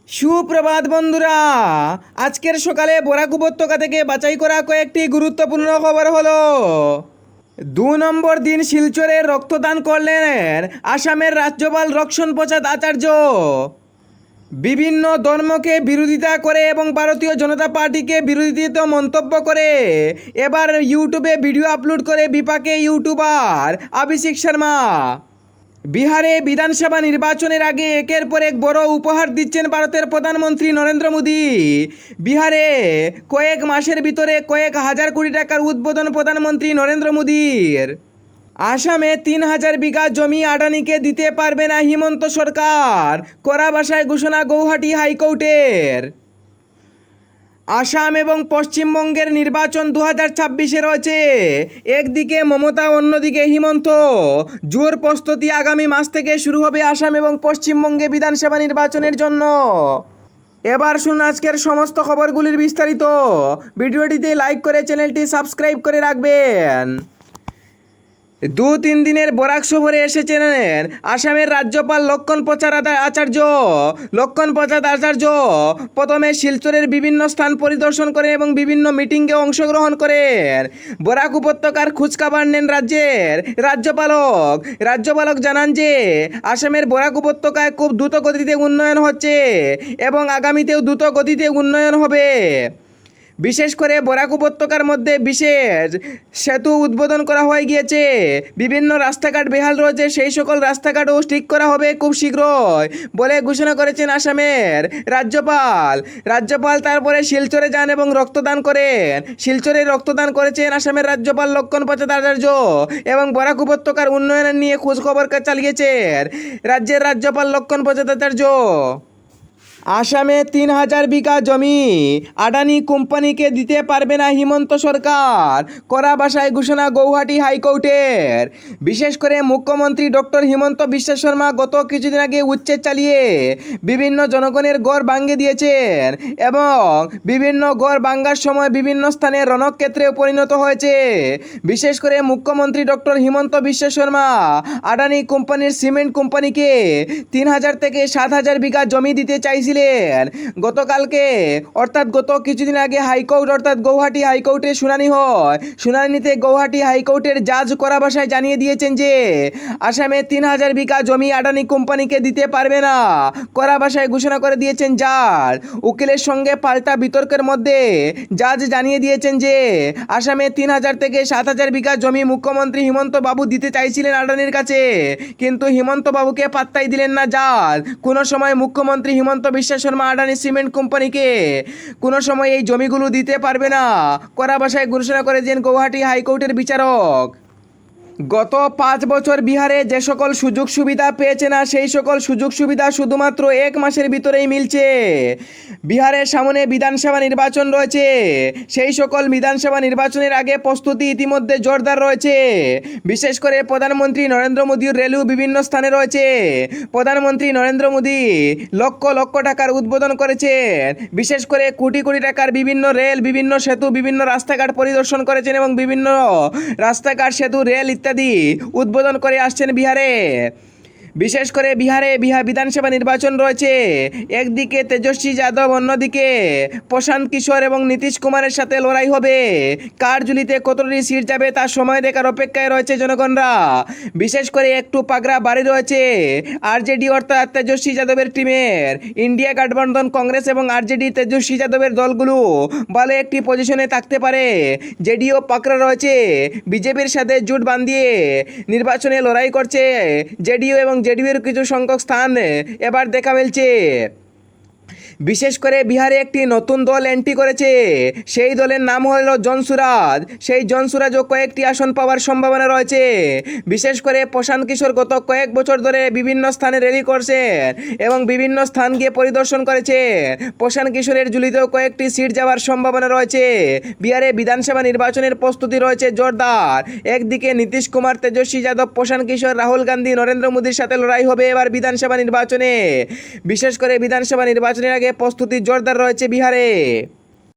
সুপ্রভাত বন্ধুরা, আজকের সকালে বরাক উপত্যকা থেকে বাছাই করা কয়েকটি গুরুত্বপূর্ণ খবর হলো। 2 নম্বর দিন শিলচরে রক্তদান করলেন আসামের রাজ্যপাল রক্ষণ প্রসাদ আচার্য। বিভিন্ন ধর্মকে বিরোধিতা করে এবং ভারতীয় জনতা পার্টিকে বিরোধিত মন্তব্য করে এবার ইউটিউবে ভিডিও আপলোড করে বিপাকে ইউটিউবার অভিষেক শর্মা। বিহারে বিধানসভা নির্বাচনের আগে একের পর এক বড় উপহার দিচ্ছেন ভারতের প্রধানমন্ত্রী নরেন্দ্র মোদী। বিহারে কয়েক মাসের ভিতরে কয়েক হাজার কোটি টাকার উদ্বোধন প্রধানমন্ত্রী নরেন্দ্র মোদীর। আসামে 3000 বিঘা জমি আদানিকে দিতে পারবে না হিমন্ত সরকার, কড়া ভাষায় ঘোষণা গৌহাটি হাইকোর্টের। আসাম এবং পশ্চিমবঙ্গের নির্বাচন 2026-এ রয়েছে। একদিকে মমতা, অন্যদিকে হিমন্ত। জোর প্রস্তুতি, আগামী মাস থেকে শুরু হবে আসাম এবং পশ্চিমবঙ্গে বিধানসভা নির্বাচনের জন্য। এবার শুনুন আজকের সমস্ত খবরগুলির বিস্তারিত। ভিডিওটিতে লাইক করে চ্যানেলটি সাবস্ক্রাইব করে রাখবেন। 2-3 দিনের বরাক সফরে এসেছেন আসামের রাজ্যপাল লক্ষণ প্রসাদ আচার্য। লক্ষণ প্রসাদ আচার্য প্রথমে শিলচরের বিভিন্ন স্থান পরিদর্শন করেন এবং বিভিন্ন মিটিংয়ে অংশগ্রহণ করেন। বরাক উপত্যকার খোঁজখবর নেন রাজ্যের রাজ্যপালক জানান যে আসামের বরাক উপত্যকায় খুব দ্রুত গতিতে উন্নয়ন হচ্ছে এবং আগামীতেও দ্রুত গতিতে উন্নয়ন হবে। বিশেষ করে বরাক উপত্যকার মধ্যে বিশেষ সেতু উদ্বোধন করা হয়ে গিয়েছে। বিভিন্ন রাস্তাঘাট বেহাল রয়েছে, সেই সকল রাস্তাঘাটও ঠিক করা হবে খুব শীঘ্রই বলে ঘোষণা করেছেন আসামের রাজ্যপাল তারপরে শিলচরে যান এবং রক্তদান করেন। শিলচরে রক্তদান করেছেন আসামের রাজ্যপাল লক্ষণ প্রসাদ আচার্য এবং বরাক উপত্যকার উন্নয়ন নিয়ে খোঁজখবর চালিয়েছেন রাজ্যের রাজ্যপাল লক্ষণ প্রসাদ আচার্য। আসামে 3000 বিঘা জমি আদানি কোম্পানিকে দিতে পারবে না হিমন্ত সরকার, কড়া ভাষায় ঘোষণা গৌহাটি হাইকোর্টের। বিশেষ করে মুখ্যমন্ত্রী ডক্টর হিমন্ত বিশ্ব শর্মা গত কিছুদিন আগে উচ্ছেদ চালিয়ে বিভিন্ন জনগণের ঘর ভাঙিয়ে দিয়েছেন এবং বিভিন্ন ঘর ভাঙার সময় বিভিন্ন স্থানে রণক্ষেত্রে পরিণত হয়েছে। বিশেষ করে মুখ্যমন্ত্রী ডক্টর হিমন্ত বিশ্ব শর্মা আদানি কোম্পানির সিমেন্ট কোম্পানিকে 3000 থেকে 7000 বিঘা জমি দিতে চাইছিলেন। গতকালকে অর্থাৎ গত কিছুদিন আগে হাইকোর্ট অর্থাৎ গৌহাটি হাইকোর্টে শুনানি হয়। শুনানিতে গৌহাটি হাইকোর্টের জাজ কড়া ভাষায় জানিয়ে দিয়েছেন যে আসামে 3000 বিঘা জমি আদানি কোম্পানিকে দিতে পারবে না, কড়া ভাষায় ঘোষণা করে দিয়েছেন জাজ। উকিলের সঙ্গে পাল্টা বিতর্কের মধ্যে জাজ জানিয়ে দিয়েছেন যে আসামে 3000 থেকে 7000 বিঘা জমি মুখ্যমন্ত্রী হিমন্ত বাবু দিতে চাইছিলেন আদানির কাছে, কিন্তু হিমন্ত বাবুকে পাত্তাই দিলেন না জাজ। কোনো সময় মুখ্যমন্ত্রী হিমন্ত বিশ্ব শর্মা আদানি সিমেন্ট কোম্পানিকে কোনো সময় এই জমিগুলো দিতে পারবে না, কড়া ভাষায় ঘোষণা করেছেন গৌহাটি হাইকোর্টের বিচারক। গত 5 বছর বিহারে যে সকল সুযোগ সুবিধা পেয়েছে না সেই সকল সুযোগ সুবিধা শুধুমাত্র 1 মাসের ভিতরেই মিলছে। বিহারের সামনে বিধানসভা নির্বাচন রয়েছে, সেই সকল বিধানসভা নির্বাচনের আগে প্রস্তুতি ইতিমধ্যে জোরদার রয়েছে। বিশেষ করে প্রধানমন্ত্রী নরেন্দ্র মোদীর রেলও বিভিন্ন স্থানে রয়েছে। প্রধানমন্ত্রী নরেন্দ্র মোদী লক্ষ লক্ষ টাকার উদ্বোধন করেছেন। বিশেষ করে কোটি কোটি টাকার বিভিন্ন রেল, বিভিন্ন সেতু, বিভিন্ন রাস্তাঘাট পরিদর্শন করেছেন এবং বিভিন্ন রাস্তাঘাট, সেতু, রেল ইত্যাদি উদ্বোধন করে আসছেন বিহারে। বিশেষ করে বিহারে বিধানসভা নির্বাচন রয়েছে। একদিকে তেজস্বী যাদব, অন্যদিকে প্রশান্ত কিশোর এবং নীতিশ কুমারের সাথে লড়াই হবে। কার ঝুলিতে কতটি সিট যাবে তার সময় দেখার অপেক্ষায় রয়েছে জনগণরা। বিশেষ করে একটু পাগড়া বাড়ি রয়েছে আরজেডি অর্থাৎ তেজস্বী যাদবের টিমের। ইন্ডিয়া গঠবন্ধন, কংগ্রেস এবং আরজেডি তেজস্বী যাদবের দলগুলো ভালো একটি পজিশনে থাকতে পারে। জেডিও পাকড়া রয়েছে, বিজেপির সাথে জোট বাঁধিয়ে নির্বাচনে লড়াই করছে জেডিও এবং জেডিইউর কিছু সংখ্যক স্থান এবার দেখা মিলছে। বিশেষ করে বিহারে একটি নতুন দল এন্ট্রি করেছে, সেই দলের নাম হলো জনসুরাজ। সেই জনসুরাজও কয়েকটি আসন পাওয়ার সম্ভাবনা রয়েছে। বিশেষ করে প্রশান্ত কিশোর গত কয়েক বছর ধরে বিভিন্ন স্থানে র্যালি করছেন এবং বিভিন্ন স্থান গিয়ে পরিদর্শন করেছেন। প্রশান্ত কিশোরের ঝুলিতেও কয়েকটি সিট যাওয়ার সম্ভাবনা রয়েছে। বিহারে বিধানসভা নির্বাচনের প্রস্তুতি রয়েছে জোরদার। একদিকে নীতিশ কুমার, তেজস্বী যাদব, প্রশান্ত কিশোর, রাহুল গান্ধী, নরেন্দ্র মোদীর সাথে লড়াই হবে এবার বিধানসভা নির্বাচনে। বিশেষ করে বিধানসভা নির্বাচনের আগে প্রস্তুতি জোরদার রয়েছে বিহারে।